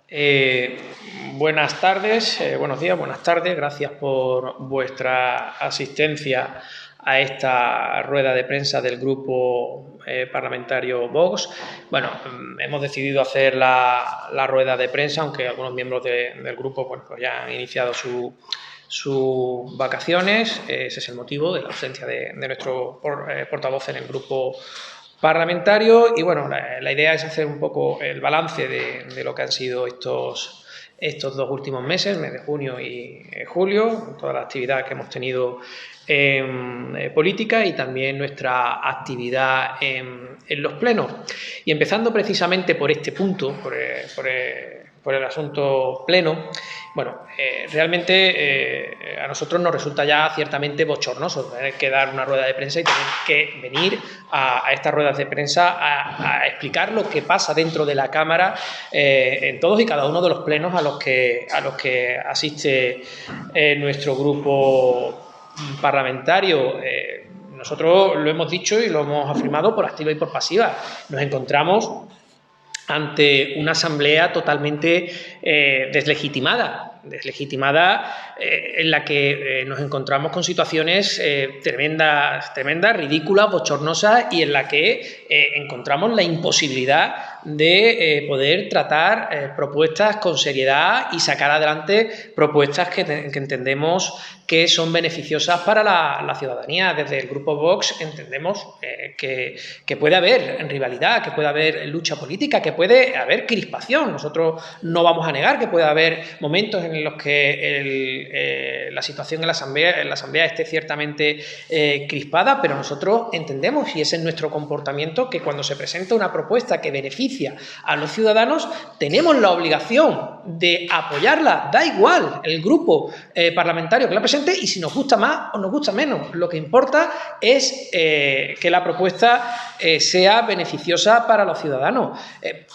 Eh, Buenas tardes, buenos días, buenas tardes. Gracias por vuestra asistencia a esta rueda de prensa del grupo parlamentario Vox. Bueno, hemos decidido hacer la rueda de prensa, aunque algunos miembros del grupo pues ya han iniciado sus vacaciones. Ese es el motivo de la ausencia de nuestro portavoz en el grupo parlamentario. Y bueno, la idea es hacer un poco el balance de lo que han sido estos 2 últimos meses, mes de junio y julio, toda la actividad que hemos tenido en política y también nuestra actividad en los plenos. Y empezando precisamente por este punto, por el asunto pleno, bueno, realmente a nosotros nos resulta ya ciertamente bochornoso tener que dar una rueda de prensa y tener que venir a estas ruedas de prensa a explicar lo que pasa dentro de la Cámara en todos y cada uno de los plenos a los que asiste nuestro grupo parlamentario. Nosotros lo hemos dicho y lo hemos afirmado por activa y por pasiva. Nos encontramos ante una asamblea totalmente deslegitimada en la que nos encontramos con situaciones tremendas, ridículas, bochornosas, y en la que encontramos la imposibilidad de poder tratar propuestas con seriedad y sacar adelante propuestas que entendemos que son beneficiosas para la ciudadanía. Desde el grupo Vox entendemos que puede haber rivalidad, que puede haber lucha política, que puede haber crispación. Nosotros no vamos a negar que puede haber momentos en los que la situación en la Asamblea esté ciertamente crispada, pero nosotros entendemos, y ese es nuestro comportamiento, que cuando se presenta una propuesta que beneficia a los ciudadanos, tenemos la obligación de apoyarla. Da igual el grupo parlamentario que la presente, y si nos gusta más o nos gusta menos. Lo que importa es que la propuesta sea beneficiosa para los ciudadanos.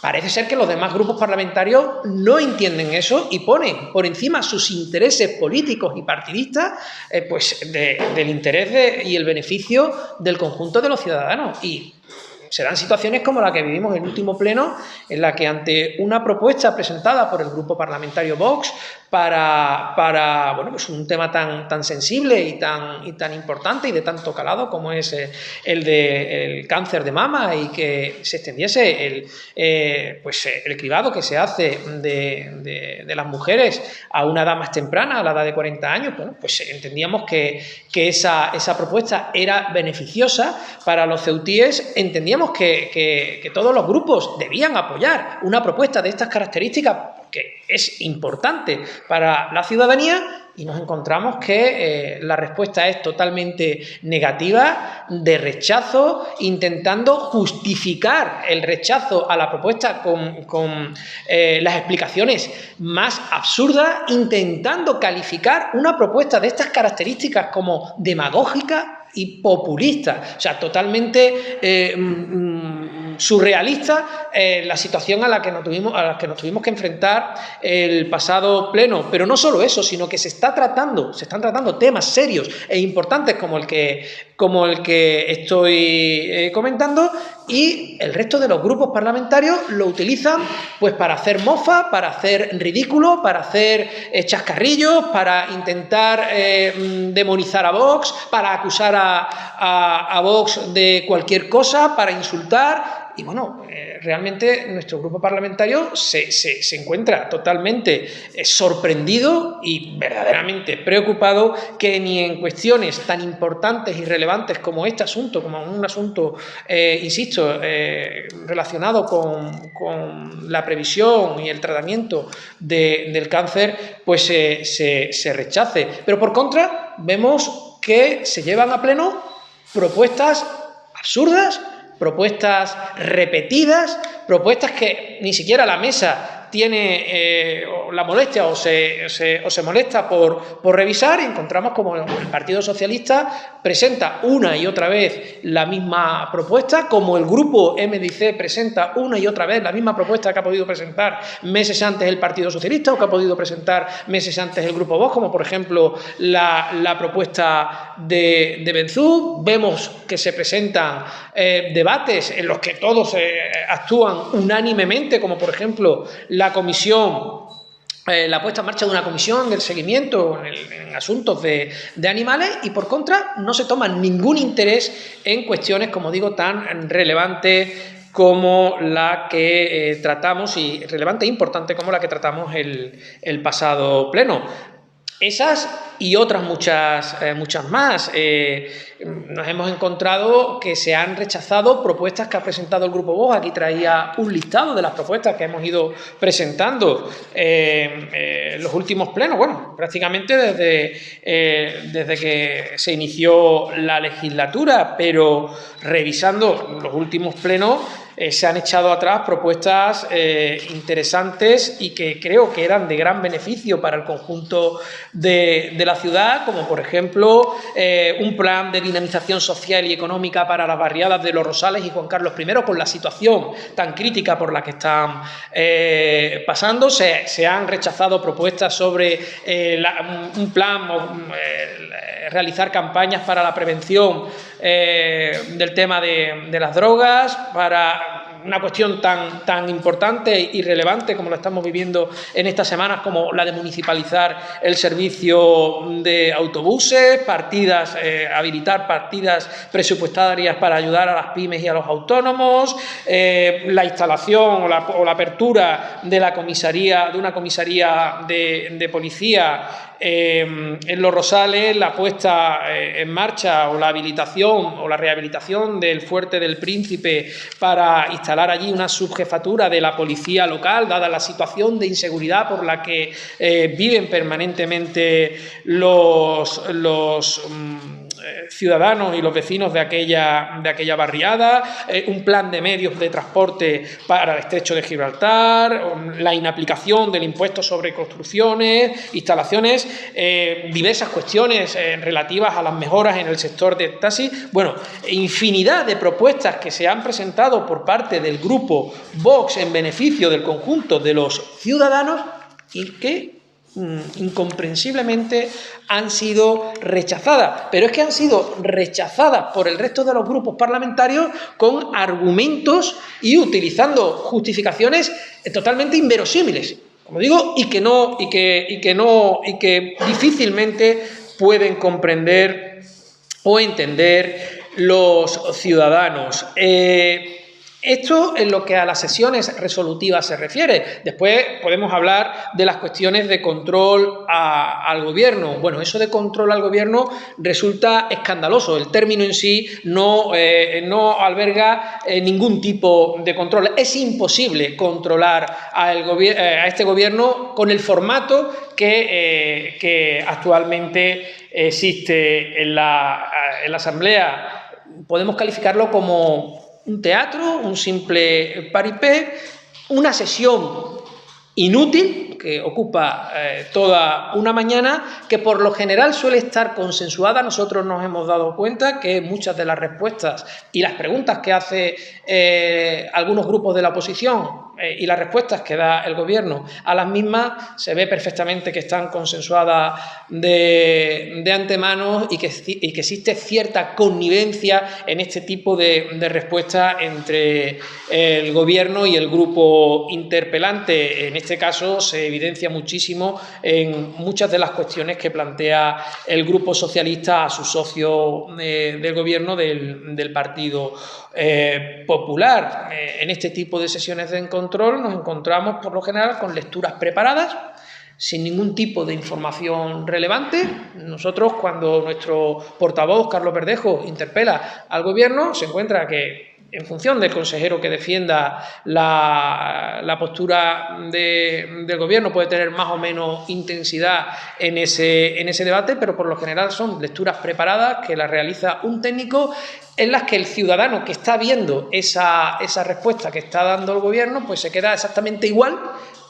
Parece ser que los demás grupos parlamentarios no entienden eso y ponen por encima sus intereses políticos y partidistas del interés y el beneficio del conjunto de los ciudadanos. Y se dan situaciones como la que vivimos en el último pleno, en la que ante una propuesta presentada por el grupo parlamentario Vox para un tema tan sensible y tan importante y de tanto calado como es el del cáncer de mama, y que se extendiese el cribado que se hace de las mujeres a una edad más temprana, a la edad de 40 años, pues entendíamos que esa propuesta era beneficiosa para los ceutíes. Entendíamos que todos los grupos debían apoyar una propuesta de estas características, que es importante para la ciudadanía, y nos encontramos que la respuesta es totalmente negativa, de rechazo, intentando justificar el rechazo a la propuesta con las explicaciones más absurdas, intentando calificar una propuesta de estas características como demagógica y populista. O sea, totalmente surrealista la situación a la que nos tuvimos que enfrentar el pasado pleno. Pero no solo eso, sino que se están tratando temas serios e importantes como el que estoy comentando, y el resto de los grupos parlamentarios lo utilizan pues para hacer mofa, para hacer ridículo, para hacer chascarrillos, para intentar demonizar a Vox, para acusar a Vox de cualquier cosa, para insultar. Y bueno, realmente nuestro grupo parlamentario se encuentra totalmente sorprendido y verdaderamente preocupado que ni en cuestiones tan importantes y relevantes como este asunto, como un asunto, insisto, relacionado con la previsión y el tratamiento del cáncer, pues se rechace. Pero por contra, vemos que se llevan a pleno propuestas absurdas, propuestas repetidas, propuestas que ni siquiera la mesa tiene la molestia o se molesta por revisar. Y encontramos como el Partido Socialista presenta una y otra vez la misma propuesta, como el grupo MDC presenta una y otra vez la misma propuesta que ha podido presentar meses antes el Partido Socialista o que ha podido presentar meses antes el grupo Vox, como por ejemplo la propuesta de Benzú. Vemos que se presentan debates en los que todos actúan unánimemente, como por ejemplo la comisión, la puesta en marcha de una comisión del seguimiento en asuntos de animales, y por contra no se toma ningún interés en cuestiones, como digo, tan relevantes como la que tratamos, y relevante e importante como la que tratamos el pasado pleno. Esas y otras muchas más. Nos hemos encontrado que se han rechazado propuestas que ha presentado el Grupo Vox. Aquí traía un listado de las propuestas que hemos ido presentando en los últimos plenos, bueno, prácticamente desde que se inició la legislatura, pero revisando los últimos plenos se han echado atrás propuestas interesantes y que creo que eran de gran beneficio para el conjunto de la ciudad, como por ejemplo un plan de dinamización social y económica para las barriadas de Los Rosales y Juan Carlos I, con la situación tan crítica por la que están pasando. Se han rechazado propuestas sobre un plan, realizar campañas para la prevención del tema de las drogas, para una cuestión tan importante y relevante como lo estamos viviendo en estas semanas, como la de municipalizar el servicio de autobuses, habilitar partidas presupuestarias para ayudar a las pymes y a los autónomos, la instalación o la apertura de una comisaría de policía en Los Rosales, la puesta en marcha o la habilitación o la rehabilitación del Fuerte del Príncipe para instalar allí una subjefatura de la policía local, dada la situación de inseguridad por la que viven permanentemente los ciudadanos y los vecinos de aquella barriada, un plan de medios de transporte para el Estrecho de Gibraltar, la inaplicación del impuesto sobre construcciones, instalaciones, diversas cuestiones relativas a las mejoras en el sector del taxi. Bueno, infinidad de propuestas que se han presentado por parte del Grupo Vox en beneficio del conjunto de los ciudadanos y que incomprensiblemente han sido rechazadas, pero es que han sido rechazadas por el resto de los grupos parlamentarios con argumentos y utilizando justificaciones totalmente inverosímiles, como digo, y que difícilmente pueden comprender o entender los ciudadanos. Esto en lo que a las sesiones resolutivas se refiere. Después podemos hablar de las cuestiones de control al gobierno. Bueno, eso de control al gobierno resulta escandaloso. El término en sí no alberga ningún tipo de control. Es imposible controlar a este gobierno con el formato que actualmente existe en la Asamblea. Podemos calificarlo como un teatro, un simple paripé, una sesión inútil que ocupa toda una mañana, que por lo general suele estar consensuada. Nosotros nos hemos dado cuenta que muchas de las respuestas y las preguntas que hace algunos grupos de la oposición y las respuestas que da el gobierno a las mismas, se ve perfectamente que están consensuadas de antemano y que existe cierta connivencia en este tipo de respuestas entre el gobierno y el grupo interpelante. En este caso se evidencia muchísimo en muchas de las cuestiones que plantea el Grupo Socialista a su socio del gobierno del Partido Popular. En este tipo de sesiones de control nos encontramos por lo general con lecturas preparadas, sin ningún tipo de información relevante. Nosotros, cuando nuestro portavoz, Carlos Verdejo, interpela al gobierno, se encuentra que, en función del consejero que defienda la postura del gobierno, puede tener más o menos intensidad en ese debate, pero por lo general son lecturas preparadas que las realiza un técnico, en las que el ciudadano que está viendo esa respuesta que está dando el gobierno, pues se queda exactamente igual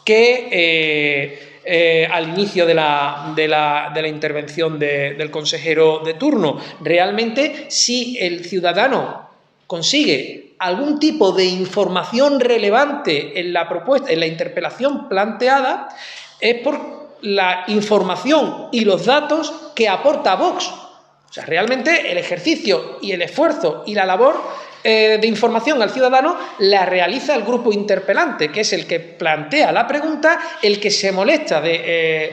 que al inicio de la intervención del consejero de turno. Realmente, si el ciudadano consigue algún tipo de información relevante en la interpelación planteada, es por la información y los datos que aporta Vox. O sea, realmente el ejercicio y el esfuerzo y la labor de información al ciudadano la realiza el grupo interpelante, que es el que plantea la pregunta, el que se molesta de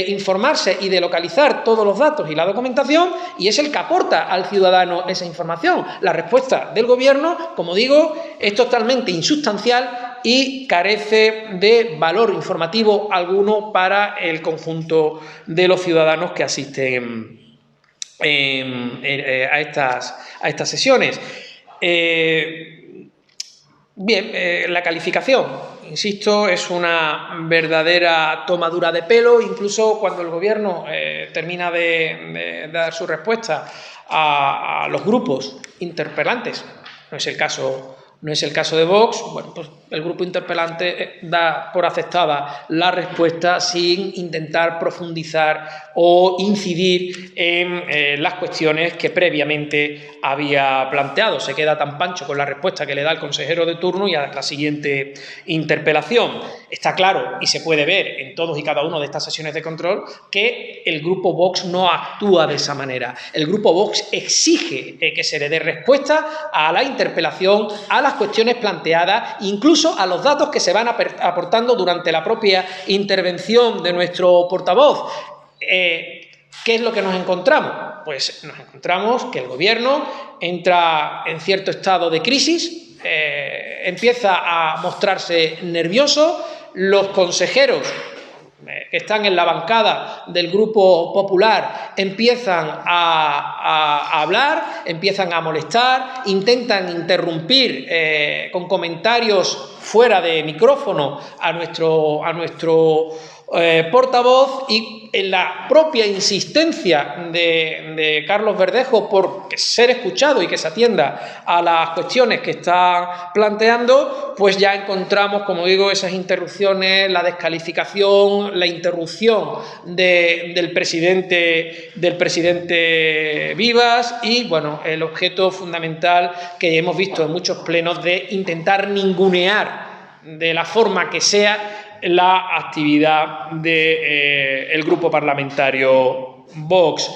informarse y de localizar todos los datos y la documentación, y es el que aporta al ciudadano esa información. La respuesta del Gobierno, como digo, es totalmente insubstancial y carece de valor informativo alguno para el conjunto de los ciudadanos que asisten a estas sesiones. La calificación, insisto, es una verdadera tomadura de pelo, incluso cuando el Gobierno termina de dar su respuesta a los grupos interpelantes. No es el caso de Vox. Bueno, pues el grupo interpelante da por aceptada la respuesta sin intentar profundizar o incidir en las cuestiones que previamente había planteado. Se queda tan pancho con la respuesta que le da el consejero de turno y a la siguiente interpelación. Está claro y se puede ver en todos y cada una de estas sesiones de control que el grupo Vox no actúa de esa manera. El grupo Vox exige que se le dé respuesta a la interpelación, a las cuestiones planteadas, incluso a los datos que se van aportando durante la propia intervención de nuestro portavoz. ¿Qué es lo que nos encontramos? Pues nos encontramos que el Gobierno entra en cierto estado de crisis, empieza a mostrarse nervioso, los consejeros que están en la bancada del Grupo Popular empiezan a hablar, empiezan a molestar, intentan interrumpir con comentarios fuera de micrófono a nuestro portavoz, y en la propia insistencia de Carlos Verdejo por ser escuchado y que se atienda a las cuestiones que está planteando, pues ya encontramos, como digo, esas interrupciones, la descalificación, la interrupción del presidente Vivas y, bueno, el objeto fundamental que hemos visto en muchos plenos de intentar ningunear de la forma que sea la actividad del grupo parlamentario Vox.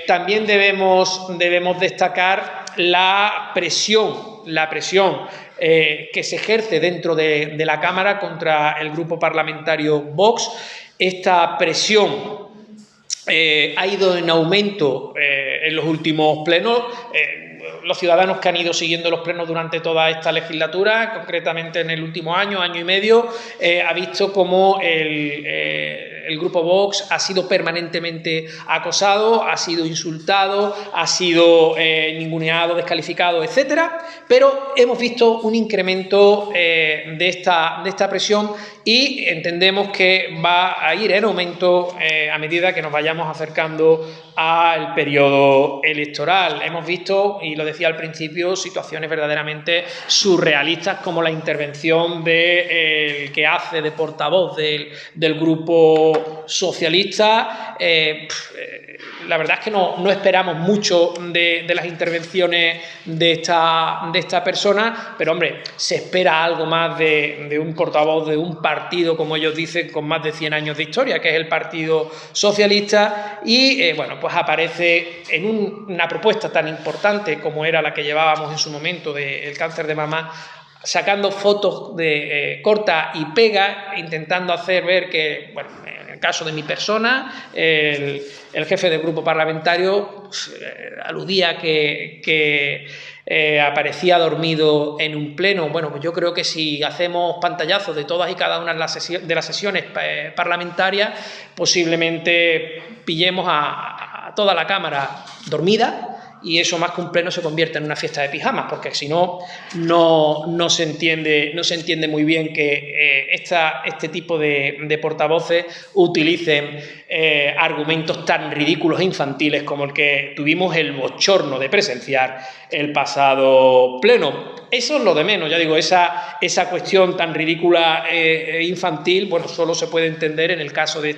También debemos destacar la presión que se ejerce dentro de la Cámara contra el grupo parlamentario Vox. Esta presión ha ido en aumento en los últimos plenos. Los ciudadanos que han ido siguiendo los plenos durante toda esta legislatura, concretamente en el último año y medio, ha visto cómo el grupo Vox ha sido permanentemente acosado, ha sido insultado, ha sido ninguneado, descalificado, etcétera, pero hemos visto un incremento de esta presión y entendemos que va a ir en aumento a medida que nos vayamos acercando al periodo electoral. Hemos visto, y lo decía al principio, situaciones verdaderamente surrealistas como la intervención del que hace de portavoz del grupo socialista. La verdad es que no esperamos mucho de las intervenciones de esta persona, pero hombre, se espera algo más de un portavoz de un partido, como ellos dicen, con más de 100 años de historia, que es el Partido Socialista, y bueno, pues aparece en una propuesta tan importante como era la que llevábamos en su momento del cáncer de mama, sacando fotos de corta y pega, intentando hacer ver que, bueno, en el caso de mi persona, el jefe del grupo parlamentario pues, aludía que aparecía dormido en un pleno. Bueno, pues yo creo que si hacemos pantallazos de todas y cada una de las sesiones parlamentarias, posiblemente pillemos a toda la Cámara dormida, y eso más que un pleno se convierte en una fiesta de pijamas, porque si no se entiende muy bien que este tipo de portavoces utilicen argumentos tan ridículos e infantiles como el que tuvimos el bochorno de presenciar el pasado pleno. Eso es lo de menos, ya digo, esa cuestión tan ridícula e infantil, bueno, solo se puede entender en el caso de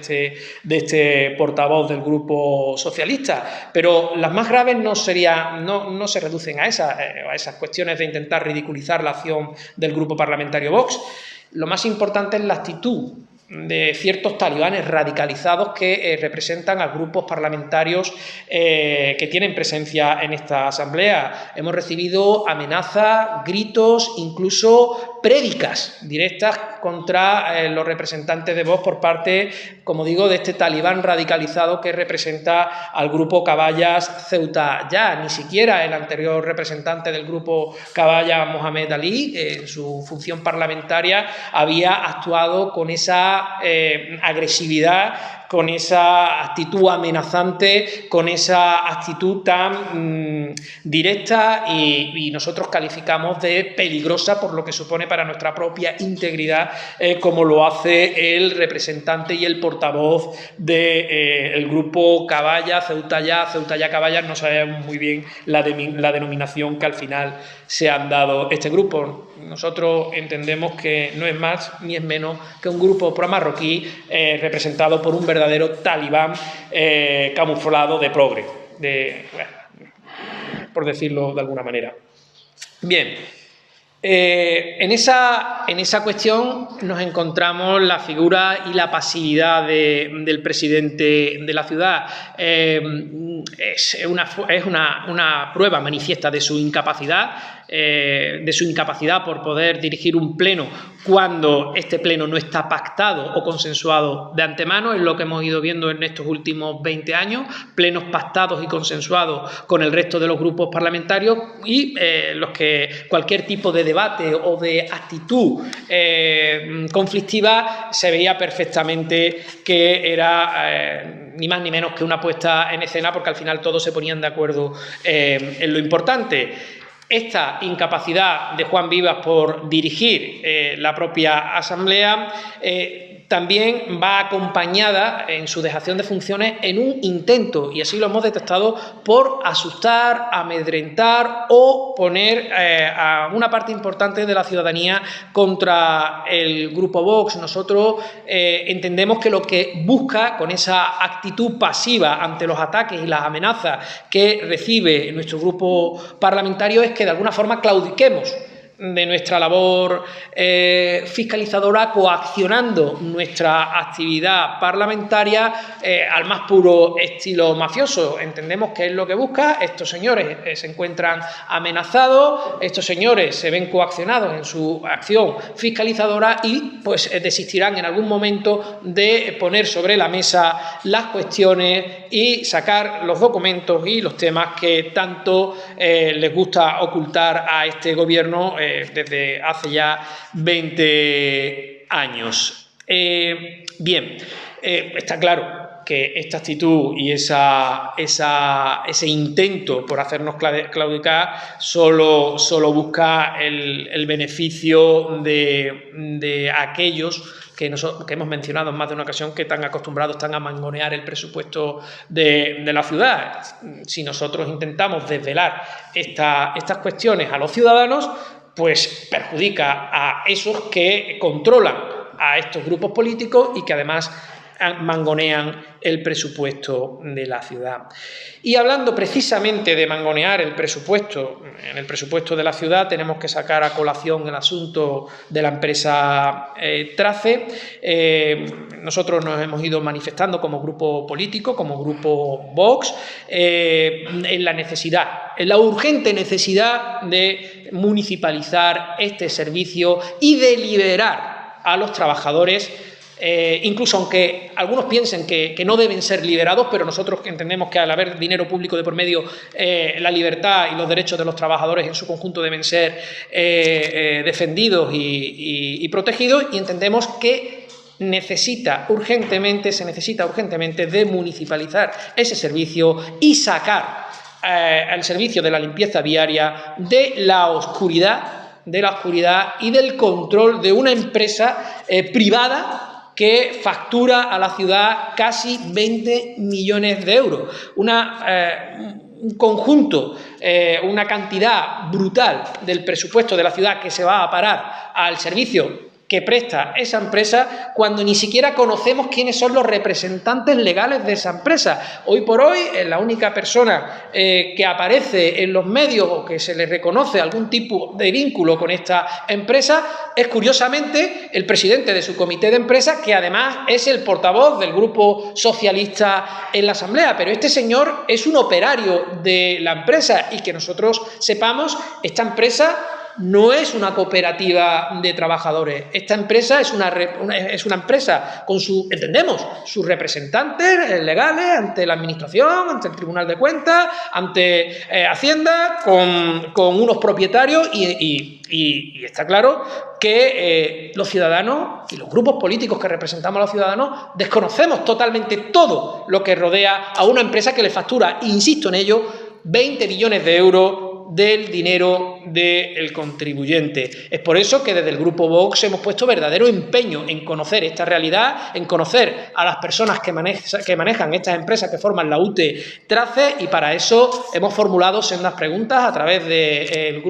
este portavoz del Grupo Socialista, pero las más graves no se reducen a esas cuestiones de intentar ridiculizar la acción del Grupo Parlamentario Vox. Lo más importante es la actitud de ciertos talibanes radicalizados que representan a grupos parlamentarios que tienen presencia en esta asamblea. Hemos recibido amenazas, gritos, incluso prédicas directas contra los representantes de Vox por parte, como digo, de este talibán radicalizado que representa al grupo Caballas Ceuta Ya. Ni siquiera el anterior representante del grupo Caballas, Mohamed Ali, en su función parlamentaria, había actuado con esa agresividad, con esa actitud amenazante, con esa actitud tan directa y nosotros calificamos de peligrosa por lo que supone para nuestra propia integridad, como lo hace el representante y el portavoz del grupo Caballas, Ceuta Ya Caballas, no sabemos muy bien la denominación que al final se han dado este grupo. Nosotros entendemos que no es más ni es menos que un grupo pro-marroquí representado por un verdadero talibán camuflado de progre, por decirlo de alguna manera. Bien, en esa cuestión nos encontramos la figura y la pasividad del presidente de la ciudad. Es una prueba manifiesta de su incapacidad por poder dirigir un pleno cuando este pleno no está pactado o consensuado de antemano. Es lo que hemos ido viendo en estos últimos 20 años, plenos pactados y consensuados con el resto de los grupos parlamentarios y los que cualquier tipo de debate o de actitud conflictiva se veía perfectamente que era ni más ni menos que una puesta en escena, porque al final todos se ponían de acuerdo en lo importante. Esta incapacidad de Juan Vivas por dirigir la propia asamblea también va acompañada en su dejación de funciones en un intento, y así lo hemos detectado, por asustar, amedrentar o poner a una parte importante de la ciudadanía contra el grupo Vox. Nosotros entendemos que lo que busca con esa actitud pasiva ante los ataques y las amenazas que recibe nuestro grupo parlamentario es que de alguna forma claudiquemos de nuestra labor fiscalizadora, coaccionando nuestra actividad parlamentaria al más puro estilo mafioso. Entendemos que es lo que busca. Estos señores se encuentran amenazados, estos señores se ven coaccionados en su acción fiscalizadora y pues desistirán en algún momento de poner sobre la mesa las cuestiones y sacar los documentos y los temas que tanto les gusta ocultar a este gobierno desde hace ya 20 años. Bien, está claro que esta actitud y ese intento por hacernos claudicar solo busca el beneficio de aquellos que hemos mencionado en más de una ocasión, que tan acostumbrados están a mangonear el presupuesto de la ciudad. Si nosotros intentamos desvelar estas cuestiones a los ciudadanos, pues perjudica a esos que controlan a estos grupos políticos y que además mangonean el presupuesto de la ciudad. Y hablando precisamente de mangonear el presupuesto, en el presupuesto de la ciudad tenemos que sacar a colación el asunto de la empresa Trace. Nosotros nos hemos ido manifestando como grupo político, como grupo Vox, en la necesidad, en la urgente necesidad de municipalizar este servicio y de liberar a los trabajadores, incluso aunque algunos piensen que no deben ser liberados, pero nosotros entendemos que al haber dinero público de por medio, la libertad y los derechos de los trabajadores en su conjunto deben ser defendidos y protegidos, y entendemos que se necesita urgentemente de municipalizar ese servicio y sacar el servicio de la limpieza viaria de la oscuridad y del control de una empresa privada que factura a la ciudad casi 20 millones de euros. Un conjunto, una cantidad brutal del presupuesto de la ciudad que se va a parar al servicio que presta esa empresa cuando ni siquiera conocemos quiénes son los representantes legales de esa empresa. Hoy por hoy, la única persona que aparece en los medios o que se le reconoce algún tipo de vínculo con esta empresa es, curiosamente, el presidente de su comité de empresa, que además es el portavoz del Grupo Socialista en la Asamblea. Pero este señor es un operario de la empresa y que nosotros sepamos, esta empresa no es una cooperativa de trabajadores. Esta empresa es una empresa con entendemos, sus representantes legales ante la Administración, ante el Tribunal de Cuentas, ante Hacienda, con unos propietarios y está claro que los ciudadanos y los grupos políticos que representamos a los ciudadanos desconocemos totalmente todo lo que rodea a una empresa que le factura, insisto en ello, 20 billones de euros del dinero del contribuyente. Es por eso que desde el Grupo Vox hemos puesto verdadero empeño en conocer esta realidad, en conocer a las personas que manejan estas empresas que forman la UTE TRACE, y para eso hemos formulado sendas preguntas a través de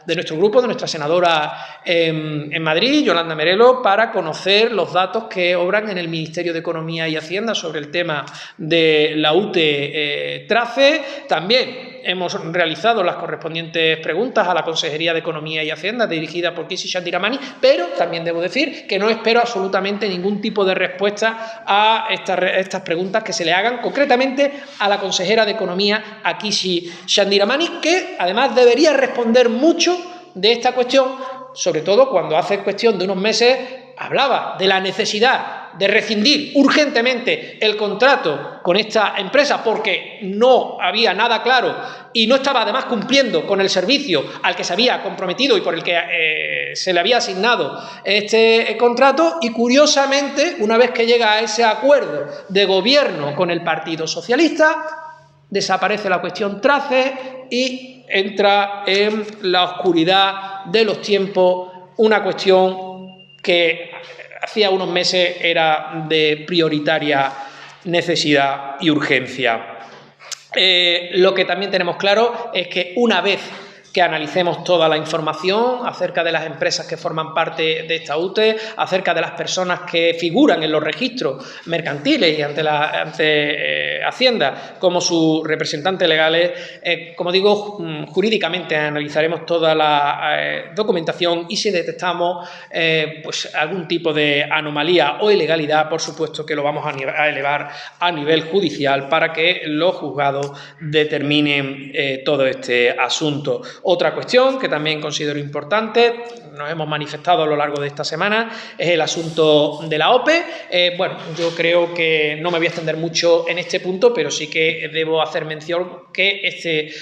nuestra senadora en Madrid, Yolanda Merelo, para conocer los datos que obran en el Ministerio de Economía y Hacienda sobre el tema de la UTE TRACE. También hemos realizado las correspondientes preguntas a la Consejería de Economía y Hacienda, dirigida por Kishi Shandiramani, pero también debo decir que no espero absolutamente ningún tipo de respuesta a estas preguntas que se le hagan, concretamente a la consejera de Economía, a Kishi Shandiramani, que además debería responder mucho de esta cuestión, sobre todo cuando hace cuestión de unos meses hablaba de la necesidad de rescindir urgentemente el contrato con esta empresa porque no había nada claro y no estaba además cumpliendo con el servicio al que se había comprometido y por el que se le había asignado este contrato, y curiosamente, una vez que llega a ese acuerdo de gobierno con el Partido Socialista, desaparece la cuestión TRACE y entra en la oscuridad de los tiempos una cuestión que hacía unos meses era de prioritaria necesidad y urgencia. Lo que también tenemos claro es que una vez que analicemos toda la información acerca de las empresas que forman parte de esta UTE, acerca de las personas que figuran en los registros mercantiles y ante Hacienda como sus representantes legales, como digo, jurídicamente analizaremos toda la documentación y si detectamos pues algún tipo de anomalía o ilegalidad, por supuesto que lo vamos a elevar a nivel judicial para que los juzgados determinen todo este asunto. Otra cuestión que también considero importante, nos hemos manifestado a lo largo de esta semana, es el asunto de la OPE. Bueno, yo creo que no me voy a extender mucho en este punto, pero sí que debo hacer mención que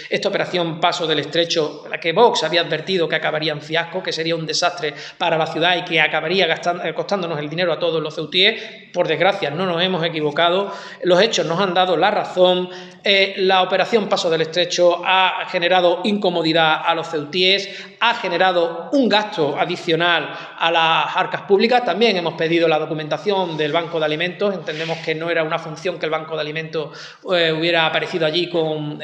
esta operación Paso del Estrecho, la que Vox había advertido que acabaría en fiasco, que sería un desastre para la ciudad y que acabaría costándonos el dinero a todos los ceutíes, por desgracia no nos hemos equivocado, los hechos nos han dado la razón. La operación Paso del Estrecho ha generado incomodidad a los ceutíes, ha generado un gasto adicional a las arcas públicas. También hemos pedido la documentación del Banco de Alimentos, entendemos que no era una función que el Banco de Alimentos hubiera aparecido allí con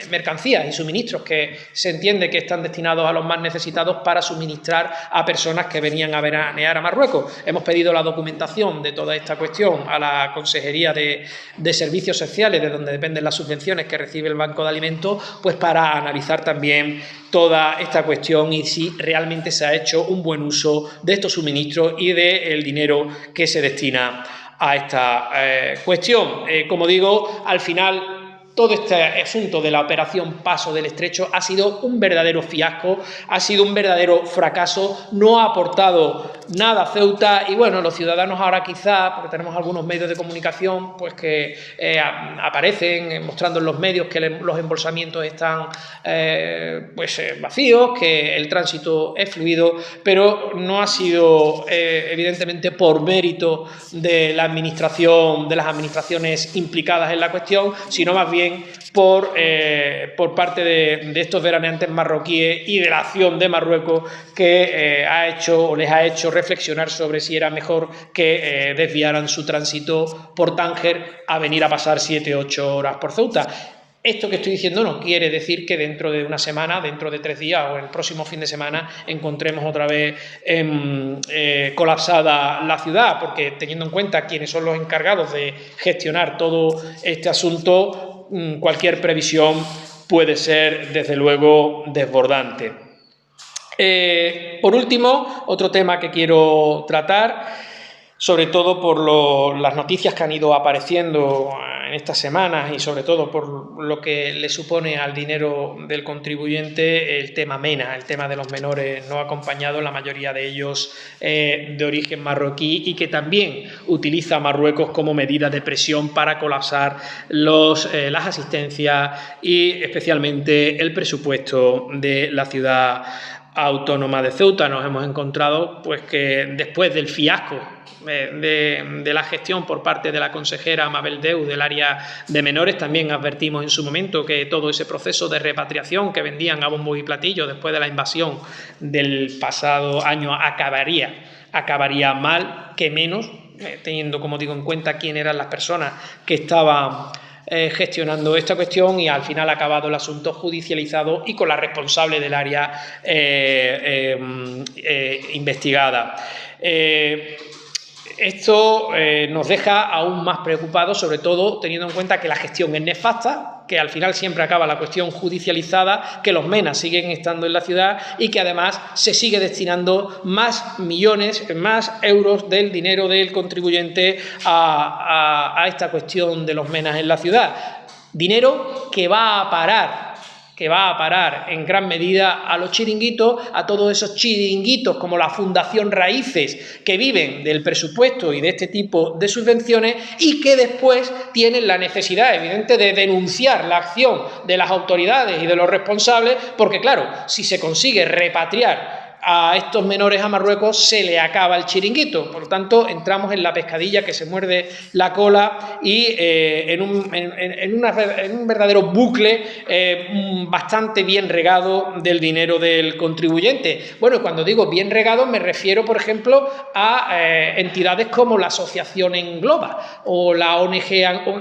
mercancías y suministros que se entiende que están destinados a los más necesitados para suministrar a personas que venían a veranear a Marruecos. Hemos pedido la documentación de toda esta cuestión a la Consejería de Servicios Sociales, de donde dependen las subvenciones que recibe el Banco de Alimentos, pues para analizar también toda esta cuestión y si realmente se ha hecho un buen uso de estos suministros y del dinero que se destina a esta cuestión. Como digo, al final todo este asunto de la operación Paso del Estrecho ha sido un verdadero fiasco, ha sido un verdadero fracaso, no ha aportado nada a Ceuta y bueno, los ciudadanos ahora quizá, porque tenemos algunos medios de comunicación pues que aparecen mostrando en los medios que los embolsamientos están vacíos, que el tránsito es fluido, pero no ha sido evidentemente por mérito de la administración, de las administraciones implicadas en la cuestión, sino más bien por parte de estos veraneantes marroquíes y de la acción de Marruecos que les ha hecho reflexionar sobre si era mejor que desviaran su tránsito por Tánger a venir a pasar 7 u 8 horas por Ceuta. Esto que estoy diciendo no quiere decir que dentro de una semana, dentro de 3 días o el próximo fin de semana encontremos otra vez colapsada la ciudad, porque teniendo en cuenta quiénes son los encargados de gestionar todo este asunto, cualquier previsión puede ser, desde luego, desbordante. Por último, otro tema que quiero tratar, sobre todo por las noticias que han ido apareciendo en estas semanas y sobre todo por lo que le supone al dinero del contribuyente, el tema MENA, el tema de los menores no acompañados, la mayoría de ellos de origen marroquí, y que también utiliza Marruecos como medida de presión para colapsar las asistencias y especialmente el presupuesto de la ciudad autónoma de Ceuta. Nos hemos encontrado pues que después del fiasco de la gestión por parte de la consejera Mabel Deu del área de menores, también advertimos en su momento que todo ese proceso de repatriación que vendían a bombo y platillo después de la invasión del pasado año acabaría mal que menos, teniendo, como digo, en cuenta quién eran las personas que estaban gestionando esta cuestión, y al final ha acabado el asunto judicializado y con la responsable del área investigada. Esto nos deja aún más preocupados, sobre todo teniendo en cuenta que la gestión es nefasta, que al final siempre acaba la cuestión judicializada, que los MENA siguen estando en la ciudad y que además se sigue destinando más millones, más euros del dinero del contribuyente a esta cuestión de los MENA en la ciudad. Dinero que va a parar en gran medida a los chiringuitos, a todos esos chiringuitos como la Fundación Raíces, que viven del presupuesto y de este tipo de subvenciones y que después tienen la necesidad evidente de denunciar la acción de las autoridades y de los responsables, porque claro, si se consigue repatriar a estos menores a Marruecos, se le acaba el chiringuito. Por lo tanto, entramos en la pescadilla que se muerde la cola y en un verdadero bucle bastante bien regado del dinero del contribuyente. Bueno, cuando digo bien regado me refiero, por ejemplo, a entidades como la Asociación Engloba o la ONG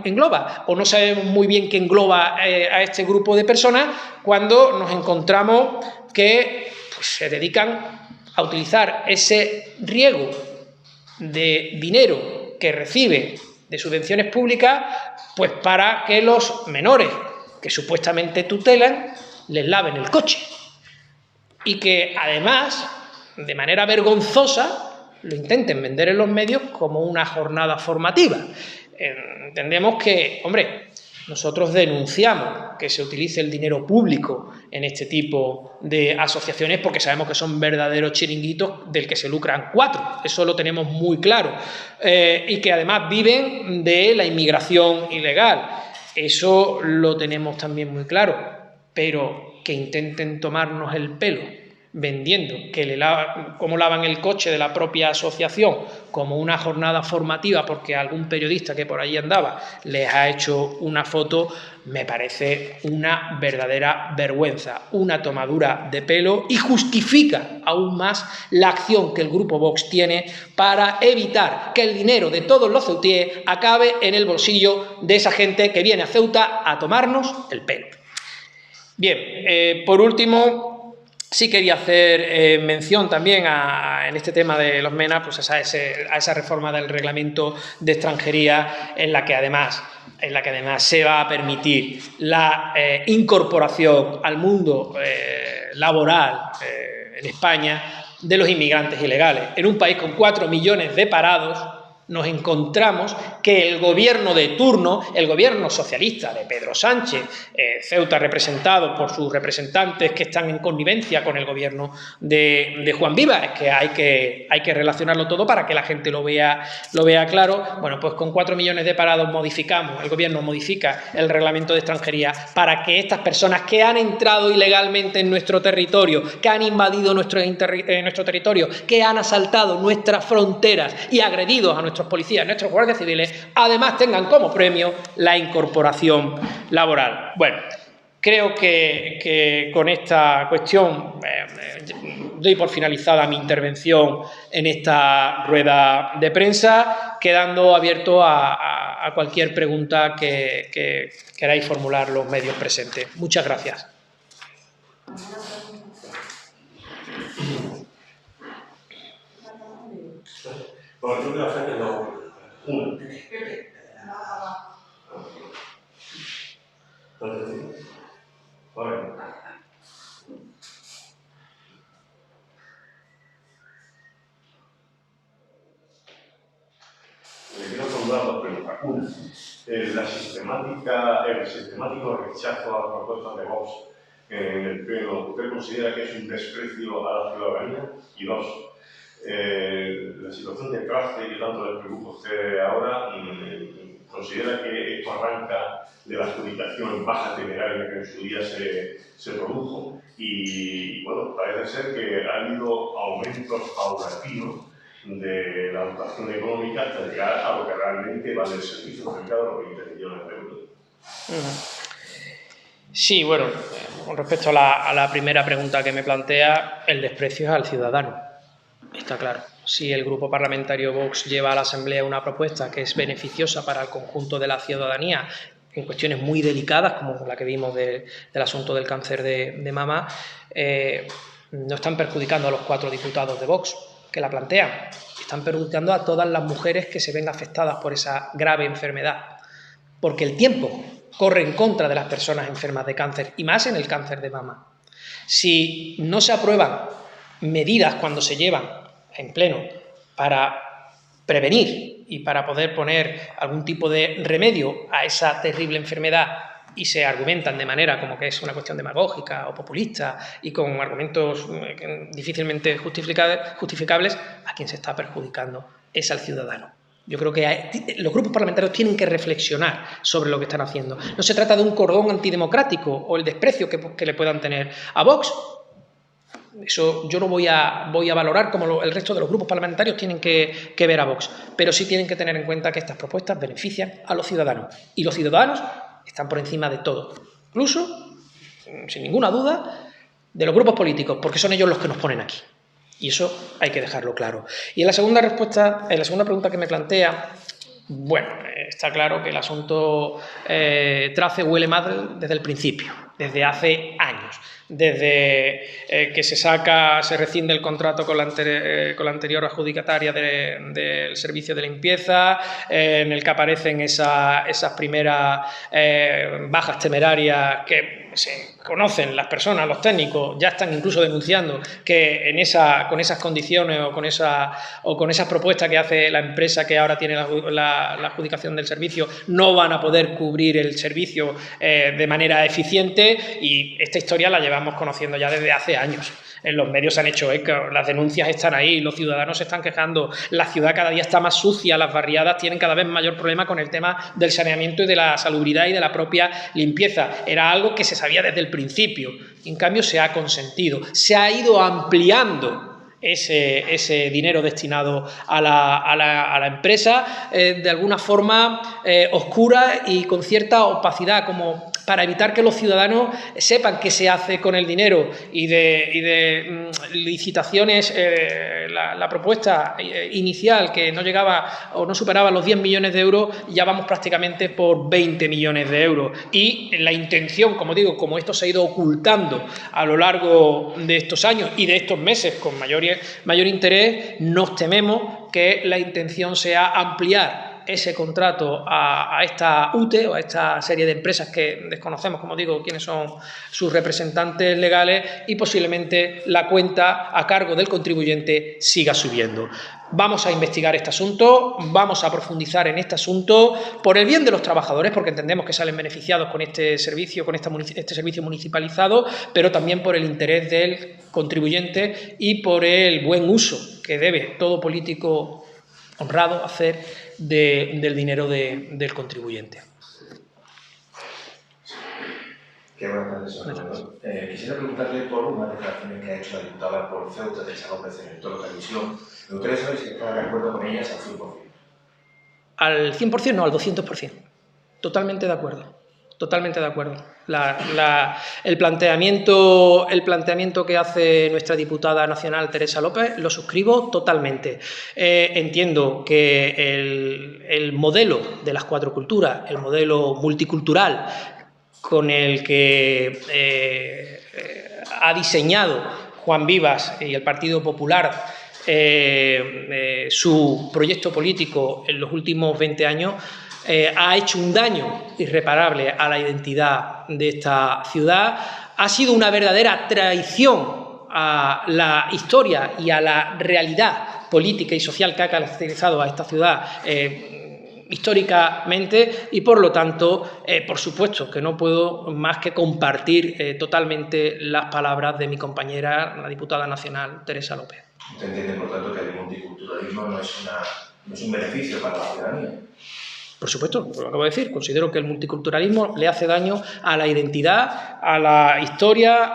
Engloba, o no sabemos muy bien qué engloba a este grupo de personas, cuando nos encontramos que se dedican a utilizar ese riego de dinero que reciben de subvenciones públicas pues para que los menores que supuestamente tutelan les laven el coche, y que además, de manera vergonzosa, lo intenten vender en los medios como una jornada formativa. Entendemos que, hombre, nosotros denunciamos que se utilice el dinero público en este tipo de asociaciones porque sabemos que son verdaderos chiringuitos del que se lucran 4, eso lo tenemos muy claro, y que además viven de la inmigración ilegal, eso lo tenemos también muy claro, pero que intenten tomarnos el pelo vendiendo cómo lavan el coche de la propia asociación como una jornada formativa porque algún periodista que por ahí andaba les ha hecho una foto, me parece una verdadera vergüenza, una tomadura de pelo, y justifica aún más la acción que el Grupo Vox tiene para evitar que el dinero de todos los ceutíes acabe en el bolsillo de esa gente que viene a Ceuta a tomarnos el pelo. Bien, por último, sí quería hacer mención también en este tema de los MENA, pues a esa reforma del reglamento de extranjería en la que además se va a permitir la incorporación al mundo laboral en España de los inmigrantes ilegales. En un país con 4 millones de parados, nos encontramos que el gobierno de turno, el gobierno socialista de Pedro Sánchez, Ceuta representado por sus representantes que están en connivencia con el gobierno de Juan Viva, es que hay que relacionarlo todo para que la gente lo vea claro. Bueno, pues con 4 millones de parados el gobierno modifica el reglamento de extranjería para que estas personas que han entrado ilegalmente en nuestro territorio, que han invadido nuestro territorio, que han asaltado nuestras fronteras y agredido a nuestros policías, nuestros guardias civiles, además tengan como premio la incorporación laboral. Bueno, creo que con esta cuestión doy por finalizada mi intervención en esta rueda de prensa, quedando abierto a a cualquier pregunta que queráis formular los medios presentes. Muchas gracias. Le quiero formular dos preguntas. Una, el sistemático rechazo a las propuestas de Vox en el Pleno, ¿usted considera que es un desprecio a la ciudadanía? Y dos, la situación de Trace, que tanto le preocupa a usted ahora, ¿considera que esto arranca de la adjudicación baja temeraria que en su día se produjo? Y bueno, parece ser que ha habido aumentos paulatinos de la dotación económica hasta llegar a lo que realmente vale el servicio, cerca de los 20 millones de euros. Sí, bueno, con respecto a la primera pregunta que me plantea, el desprecio es al ciudadano, está claro. Si el grupo parlamentario Vox lleva a la Asamblea una propuesta que es beneficiosa para el conjunto de la ciudadanía en cuestiones muy delicadas, como la que vimos del asunto del cáncer de mama, no están perjudicando a los 4 diputados de Vox que la plantean, están perjudicando a todas las mujeres que se ven afectadas por esa grave enfermedad, porque el tiempo corre en contra de las personas enfermas de cáncer, y más en el cáncer de mama. Si no se aprueban medidas cuando se llevan en pleno para prevenir y para poder poner algún tipo de remedio a esa terrible enfermedad, y se argumentan de manera como que es una cuestión demagógica o populista y con argumentos difícilmente justificables, a quien se está perjudicando es al ciudadano. Yo creo que los grupos parlamentarios tienen que reflexionar sobre lo que están haciendo. No se trata de un cordón antidemocrático o el desprecio que le puedan tener a Vox. Eso yo no voy a valorar como el resto de los grupos parlamentarios tienen que ver a Vox, pero sí tienen que tener en cuenta que estas propuestas benefician a los ciudadanos, y los ciudadanos están por encima de todo, incluso, sin ninguna duda, de los grupos políticos, porque son ellos los que nos ponen aquí. Y eso hay que dejarlo claro. Y en la segunda pregunta que me plantea, bueno, está claro que el asunto Trace huele mal desde el principio, desde hace años, desde que se rescinde el contrato con la anterior adjudicataria del servicio de limpieza, en el que aparecen esas primeras bajas temerarias que se conocen las personas, los técnicos, ya están incluso denunciando que con esas condiciones o con esas propuestas que hace la empresa que ahora tiene la adjudicación del servicio, no van a poder cubrir el servicio de manera eficiente, y esta historia la llevamos conociendo ya desde hace años. En los medios se han hecho eco, las denuncias están ahí, los ciudadanos se están quejando, la ciudad cada día está más sucia, las barriadas tienen cada vez mayor problema con el tema del saneamiento y de la salubridad y de la propia limpieza. Era algo que se sabía desde el principio, y en cambio se ha consentido, se ha ido ampliando ese dinero destinado a la empresa de alguna forma oscura y con cierta opacidad, como para evitar que los ciudadanos sepan qué se hace con el dinero, y de licitaciones, la propuesta inicial que no llegaba o no superaba los 10 millones de euros, ya vamos prácticamente por 20 millones de euros. Y la intención, como digo, como esto se ha ido ocultando a lo largo de estos años y de estos meses con mayor interés, nos tememos que la intención sea ampliar ese contrato a esta UTE o a esta serie de empresas que desconocemos, como digo, quiénes son sus representantes legales, y posiblemente la cuenta a cargo del contribuyente siga subiendo. Vamos a investigar este asunto, vamos a profundizar en este asunto por el bien de los trabajadores, porque entendemos que salen beneficiados con este servicio, con este servicio municipalizado, pero también por el interés del contribuyente y por el buen uso que debe todo político honrado hacer del dinero del contribuyente. Buenas tardes, señor gobernador. Quisiera preguntarle por unas declaraciones que ha hecho la diputada por Ceuta, Teresa López, en el Toro Televisión. Me gustaría saber si está de acuerdo con ellas al 100%. Al 100% no, al 200%. Totalmente de acuerdo. totalmente de acuerdo. El planteamiento que hace nuestra diputada nacional Teresa López lo suscribo totalmente. Entiendo que el modelo de las cuatro culturas, el modelo multicultural con el que ha diseñado Juan Vivas y el Partido Popular su proyecto político en los últimos 20 años, ha hecho un daño irreparable a la identidad de esta ciudad, ha sido una verdadera traición a la historia y a la realidad política y social que ha caracterizado a esta ciudad históricamente, y por lo tanto, por supuesto, que no puedo más que compartir totalmente las palabras de mi compañera, la diputada nacional Teresa López. ¿Usted entiende, por tanto, que el multiculturalismo no es un beneficio para la ciudadanía? Por supuesto, lo acabo de decir, considero que el multiculturalismo le hace daño a la identidad, a la historia,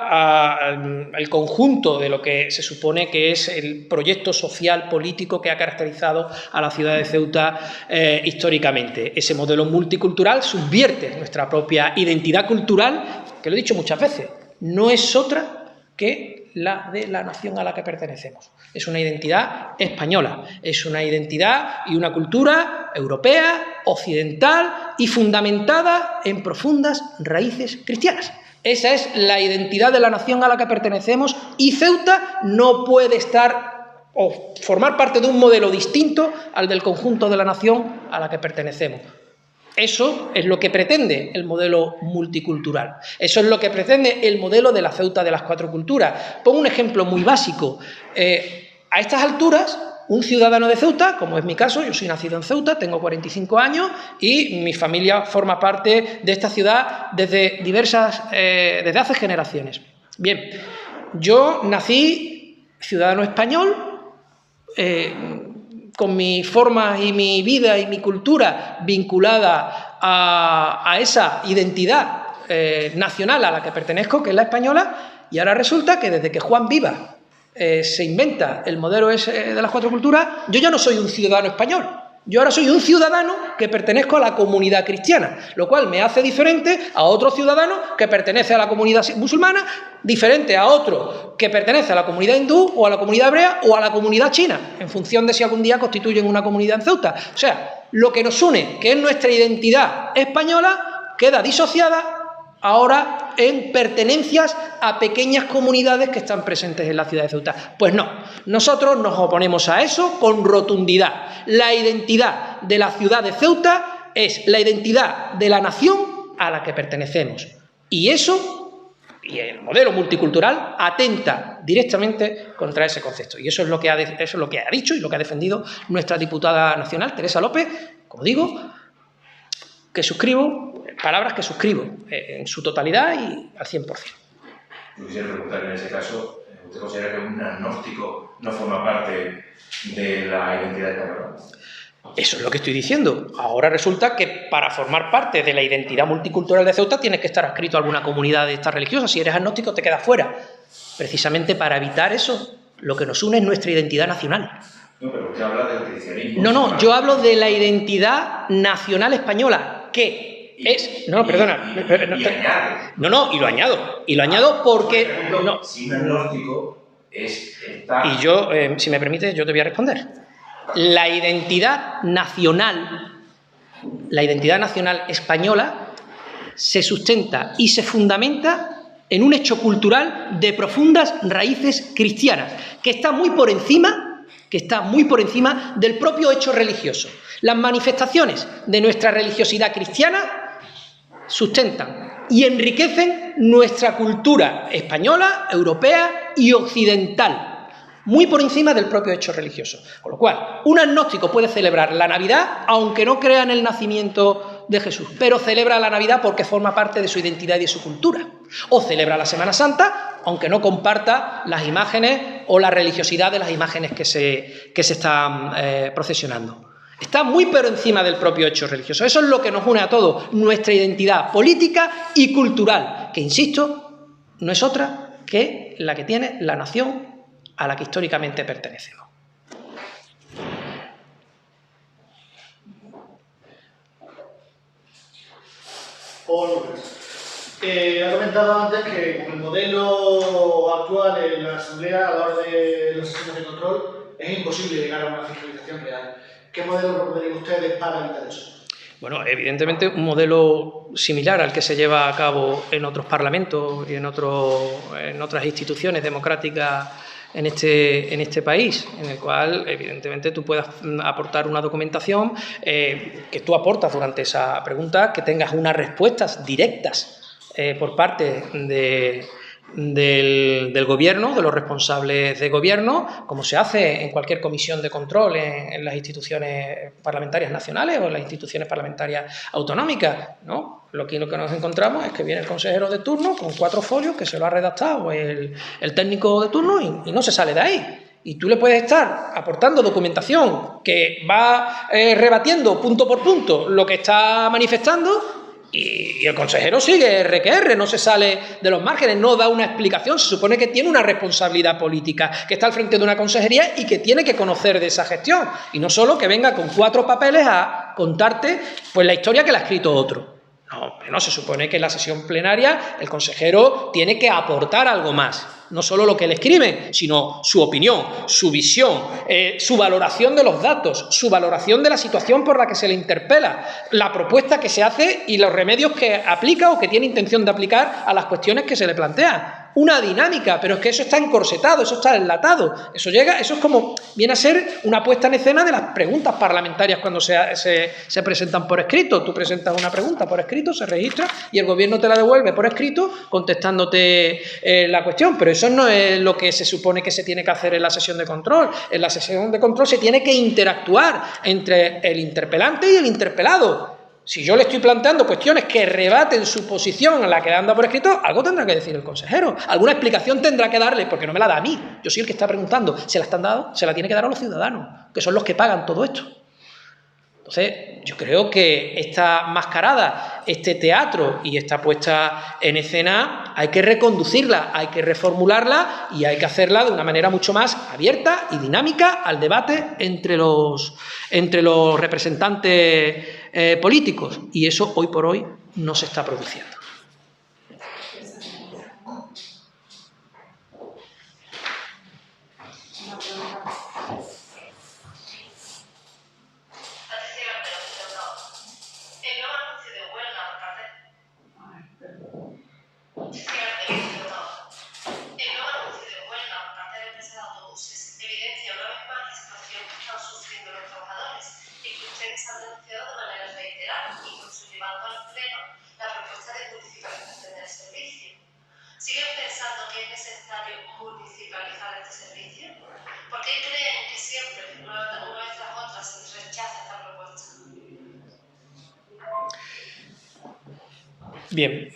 al conjunto de lo que se supone que es el proyecto social político que ha caracterizado a la ciudad de Ceuta históricamente. Ese modelo multicultural subvierte nuestra propia identidad cultural, que lo he dicho muchas veces, no es otra que la de la nación a la que pertenecemos. Es una identidad española, es una identidad y una cultura europea, occidental y fundamentada en profundas raíces cristianas. Esa es la identidad de la nación a la que pertenecemos, y Ceuta no puede estar o formar parte de un modelo distinto al del conjunto de la nación a la que pertenecemos. Eso es lo que pretende el modelo multicultural. Eso es lo que pretende el modelo de la Ceuta de las cuatro culturas. Pongo un ejemplo muy básico. A estas alturas, un ciudadano de Ceuta, como es mi caso, yo soy nacido en Ceuta, tengo 45 años y mi familia forma parte de esta ciudad desde hace generaciones. Bien, yo nací ciudadano español, con mi forma y mi vida y mi cultura vinculada a esa identidad nacional a la que pertenezco, que es la española, y ahora resulta que desde que Juan Vivas se inventa el modelo ese de las cuatro culturas, yo ya no soy un ciudadano español, yo ahora soy un ciudadano que pertenezco a la comunidad cristiana, lo cual me hace diferente a otro ciudadano que pertenece a la comunidad musulmana, diferente a otro que pertenece a la comunidad hindú o a la comunidad hebrea o a la comunidad china, en función de si algún día constituyen una comunidad en Ceuta. O sea, lo que nos une, que es nuestra identidad española, queda disociada ahora en pertenencias a pequeñas comunidades que están presentes en la ciudad de Ceuta. Pues no, nosotros nos oponemos a eso con rotundidad. La identidad de la ciudad de Ceuta es la identidad de la nación a la que pertenecemos. Y eso, y el modelo multicultural, atenta directamente contra ese concepto. Y eso es lo que ha dicho y lo que ha defendido nuestra diputada nacional, Teresa López, como digo, que suscribo, palabras que suscribo en su totalidad y al 100%. Yo quisiera preguntarle en ese caso, ¿usted considera que un agnóstico no forma parte de la identidad española? Eso es lo que estoy diciendo. Ahora resulta que para formar parte de la identidad multicultural de Ceuta tienes que estar adscrito a alguna comunidad de estas religiosas. Si eres agnóstico te quedas fuera. Precisamente para evitar eso, lo que nos une es nuestra identidad nacional. No, pero usted habla del cristianismo. No, yo hablo de la identidad nacional española, que es... No, perdona. Y lo añado porque... Si un agnóstico está... Y yo, si me permite, yo te voy a responder. La identidad nacional española se sustenta y se fundamenta en un hecho cultural de profundas raíces cristianas, que está muy por encima del propio hecho religioso. Las manifestaciones de nuestra religiosidad cristiana sustentan y enriquecen nuestra cultura española, europea y occidental, muy por encima del propio hecho religioso. Con lo cual, un agnóstico puede celebrar la Navidad aunque no crea en el nacimiento de Jesús, pero celebra la Navidad porque forma parte de su identidad y de su cultura. O celebra la Semana Santa aunque no comparta las imágenes o la religiosidad de las imágenes que se están procesionando. Está muy por encima del propio hecho religioso. Eso es lo que nos une a todos, nuestra identidad política y cultural, que, insisto, no es otra que la que tiene la nación a la que históricamente pertenecemos. Ha comentado antes que con el modelo actual en la Asamblea, a la hora de las sesiones de control, es imposible llegar a una fiscalización real. ¿Qué modelo proponerían ustedes para evitar eso? Bueno, evidentemente un modelo similar al que se lleva a cabo en otros parlamentos y en otras instituciones democráticas en este país, en el cual evidentemente tú puedas aportar una documentación que tú aportas durante esa pregunta, que tengas unas respuestas directas por parte del Gobierno, de los responsables de Gobierno, como se hace en cualquier comisión de control en las instituciones parlamentarias nacionales o en las instituciones parlamentarias autonómicas, ¿no? Lo que nos encontramos es que viene el consejero de turno con 4 folios que se lo ha redactado el técnico de turno y no se sale de ahí. Y tú le puedes estar aportando documentación que va rebatiendo punto por punto lo que está manifestando. Y el consejero sigue R, no se sale de los márgenes, no da una explicación. Se supone que tiene una responsabilidad política, que está al frente de una consejería y que tiene que conocer de esa gestión. Y no solo que venga con 4 papeles a contarte pues la historia que la ha escrito otro. No, se supone que en la sesión plenaria el consejero tiene que aportar algo más. No solo lo que le escribe, sino su opinión, su visión, su valoración de los datos, su valoración de la situación por la que se le interpela, la propuesta que se hace y los remedios que aplica o que tiene intención de aplicar a las cuestiones que se le plantean. Una dinámica, pero es que eso está encorsetado, eso está enlatado. Eso es como, viene a ser una puesta en escena de las preguntas parlamentarias cuando se presentan por escrito. Tú presentas una pregunta por escrito, se registra y el Gobierno te la devuelve por escrito contestándote la cuestión. Pero eso no es lo que se supone que se tiene que hacer en la sesión de control. En la sesión de control se tiene que interactuar entre el interpelante y el interpelado. Si yo le estoy planteando cuestiones que rebaten su posición a la que anda por escrito, algo tendrá que decir el consejero. Alguna explicación tendrá que darle, porque no me la da a mí. Yo soy el que está preguntando. ¿Se la están dando? Se la tiene que dar a los ciudadanos, que son los que pagan todo esto. Entonces, yo creo que esta mascarada, este teatro y esta puesta en escena hay que reconducirla, hay que reformularla y hay que hacerla de una manera mucho más abierta y dinámica al debate entre los representantes políticos. Y eso hoy por hoy no se está produciendo. ¿Siguen pensando que es necesario municipalizar este servicio? ¿Por qué creen que siempre, una vez tras otra, se rechaza esta propuesta? Bien,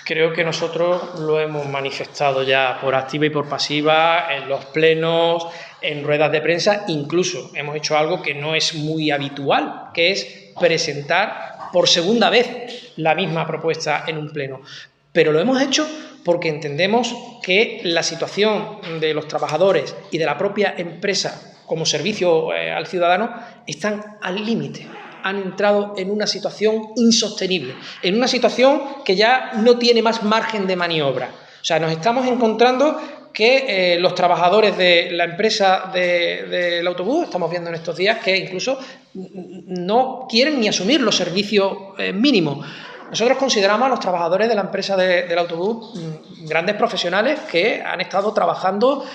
creo que nosotros lo hemos manifestado ya por activa y por pasiva en los plenos, en ruedas de prensa, incluso hemos hecho algo que no es muy habitual, que es presentar por segunda vez la misma propuesta en un pleno. Pero lo hemos hecho porque entendemos que la situación de los trabajadores y de la propia empresa como servicio al ciudadano están al límite. Han entrado en una situación insostenible, en una situación que ya no tiene más margen de maniobra. O sea, nos estamos encontrando que los trabajadores de la empresa del autobús, estamos viendo en estos días que incluso no quieren ni asumir los servicios mínimos. Nosotros consideramos a los trabajadores de la empresa del autobús grandes profesionales que han estado trabajando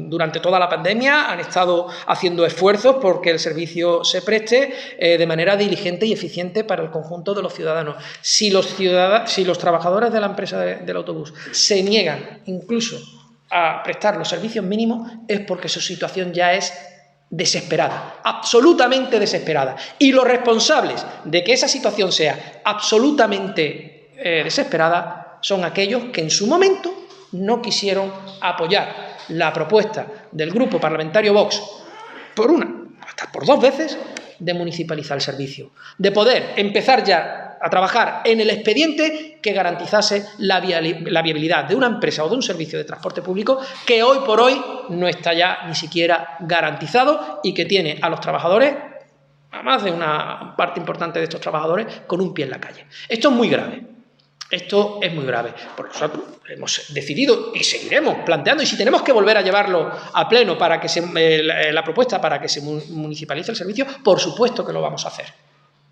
durante toda la pandemia, han estado haciendo esfuerzos porque el servicio se preste de manera diligente y eficiente para el conjunto de los ciudadanos. Si los trabajadores de la empresa del autobús se niegan incluso a prestar los servicios mínimos es porque su situación ya es desesperada, absolutamente desesperada. Y los responsables de que esa situación sea absolutamente desesperada son aquellos que en su momento no quisieron apoyar la propuesta del Grupo Parlamentario Vox hasta por 2 veces, de municipalizar el servicio, de poder empezar ya a trabajar en el expediente que garantizase la viabilidad de una empresa o de un servicio de transporte público que hoy por hoy no está ya ni siquiera garantizado y que tiene a los trabajadores a más de una parte importante de estos trabajadores con un pie en la calle. Esto es muy grave. Esto es muy grave. Por nosotros hemos decidido y seguiremos planteando, y si tenemos que volver a llevarlo a pleno para que la propuesta para que se municipalice el servicio, por supuesto que lo vamos a hacer.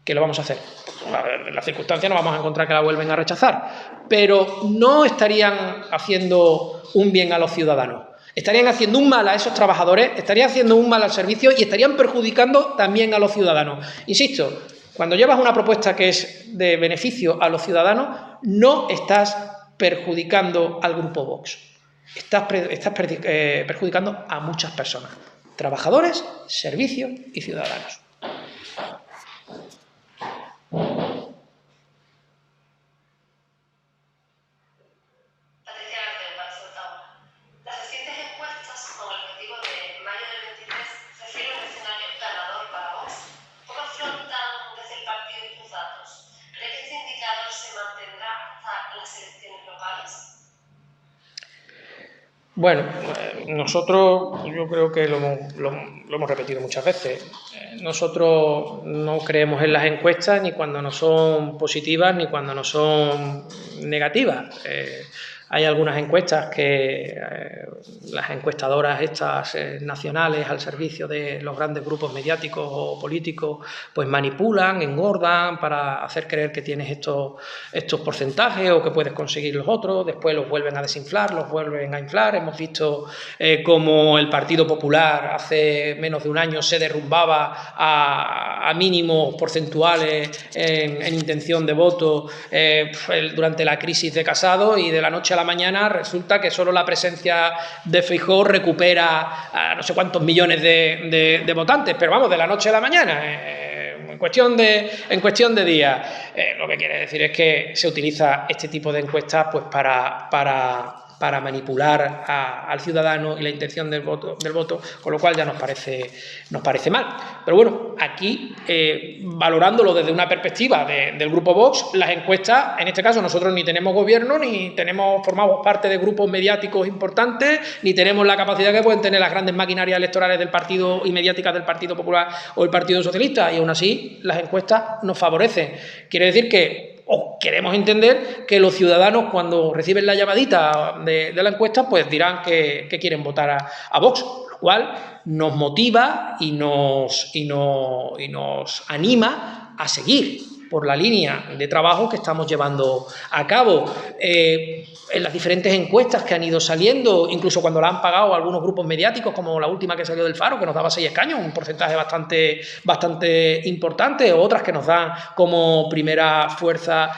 En las circunstancias no vamos a encontrar que la vuelven a rechazar, pero no estarían haciendo un bien a los ciudadanos. Estarían haciendo un mal a esos trabajadores, estarían haciendo un mal al servicio y estarían perjudicando también a los ciudadanos. Insisto, cuando llevas una propuesta que es de beneficio a los ciudadanos, no estás perjudicando al grupo Vox. Estás perjudicando a muchas personas. Trabajadores, servicios y ciudadanos. Bueno, nosotros, yo creo que lo hemos repetido muchas veces, nosotros no creemos en las encuestas ni cuando no son positivas ni cuando no son negativas. Hay algunas encuestas que las encuestadoras estas nacionales al servicio de los grandes grupos mediáticos o políticos pues manipulan, engordan para hacer creer que tienes estos porcentajes o que puedes conseguir los otros, después los vuelven a desinflar, los vuelven a inflar. Hemos visto cómo el Partido Popular hace menos de un año se derrumbaba a mínimos porcentuales en intención de voto durante la crisis de Casado, y de la noche a la mañana resulta que solo la presencia de Feijóo recupera a no sé cuántos millones de votantes, pero vamos, de la noche a la mañana, en cuestión de días. Lo que quiere decir es que se utiliza este tipo de encuestas pues para manipular al ciudadano y la intención del voto, con lo cual ya nos parece mal. Pero bueno, aquí, valorándolo desde una perspectiva del grupo Vox, las encuestas, en este caso nosotros ni tenemos gobierno, ni formamos parte de grupos mediáticos importantes, ni tenemos la capacidad que pueden tener las grandes maquinarias electorales del partido y mediáticas del Partido Popular o el Partido Socialista, y aún así las encuestas nos favorecen. Quiere decir que queremos entender que los ciudadanos, cuando reciben la llamadita de la encuesta, pues dirán que quieren votar a Vox, lo cual nos motiva y nos anima a seguir por la línea de trabajo que estamos llevando a cabo. En las diferentes encuestas que han ido saliendo, incluso cuando la han pagado algunos grupos mediáticos, como la última que salió del Faro, que nos daba 6 escaños, un porcentaje bastante importante, o otras que nos dan como primera fuerza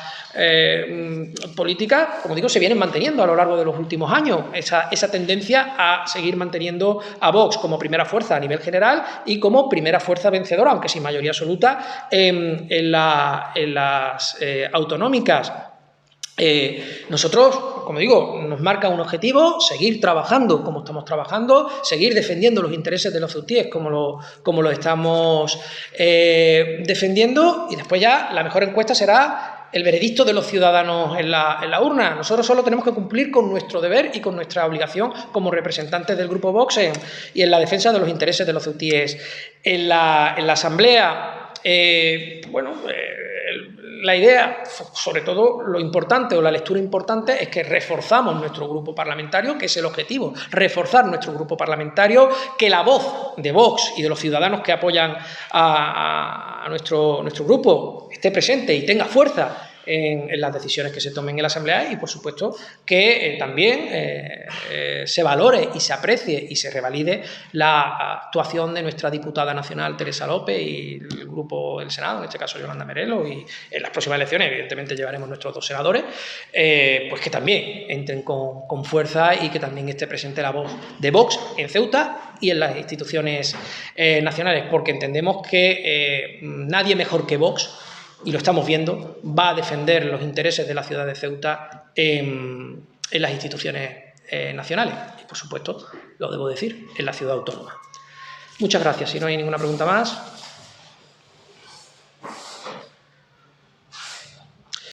política, como digo, se vienen manteniendo a lo largo de los últimos años. Esa tendencia a seguir manteniendo a Vox como primera fuerza a nivel general y como primera fuerza vencedora, aunque sin mayoría absoluta, en las autonómicas. Nosotros, como digo, nos marca un objetivo: seguir trabajando como estamos trabajando, seguir defendiendo los intereses de los ceutíes como lo estamos defendiendo, y después ya la mejor encuesta será el veredicto de los ciudadanos en la urna. Nosotros solo tenemos que cumplir con nuestro deber y con nuestra obligación como representantes del Grupo Vox y en la defensa de los intereses de los ceutíes. En la Asamblea, la idea, sobre todo lo importante o la lectura importante, es que reforzamos nuestro grupo parlamentario, que es el objetivo, reforzar nuestro grupo parlamentario, que la voz de Vox y de los ciudadanos que apoyan a nuestro grupo esté presente y tenga fuerza en las decisiones que se tomen en la Asamblea, y por supuesto que también se valore y se aprecie y se revalide la actuación de nuestra diputada nacional Teresa López y el grupo del Senado, en este caso Yolanda Merelo, y en las próximas elecciones evidentemente llevaremos nuestros 2 senadores, pues que también entren con fuerza y que también esté presente la voz de Vox en Ceuta y en las instituciones nacionales, porque entendemos que nadie mejor que Vox, y lo estamos viendo, va a defender los intereses de la ciudad de Ceuta en las instituciones nacionales y, por supuesto, lo debo decir, en la ciudad autónoma. Muchas gracias. Si no hay ninguna pregunta más.